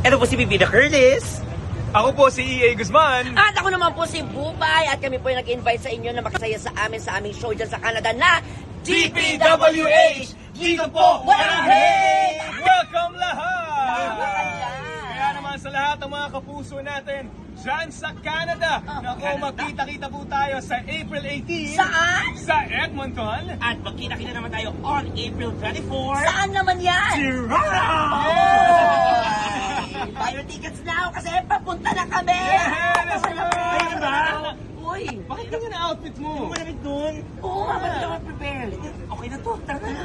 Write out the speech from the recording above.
Ito po si Bibida Curtis. Ako po si EA Guzman. At ako naman po si Bubay at kami po ay nag-invite sa inyo na makasaya sa aming show dyan sa Canada na DPWH! Dito po! Walang hate! Welcome lahat! Dyan. Kaya naman sa lahat ng mga kapuso natin dyan sa Canada, naku, magkita-kita po tayo sa April 18 Saan? sa Edmonton. At magkita-kita naman tayo on April 24. Saan naman yan? Toronto! Buy your tickets now kasi papunta na kami! Yeah, let's go! Ayun ba? Uy! Bakit ganyan ang outfit mo? Malamig dun. Oo nga, ba't ka prepare? Okay na to, tara na.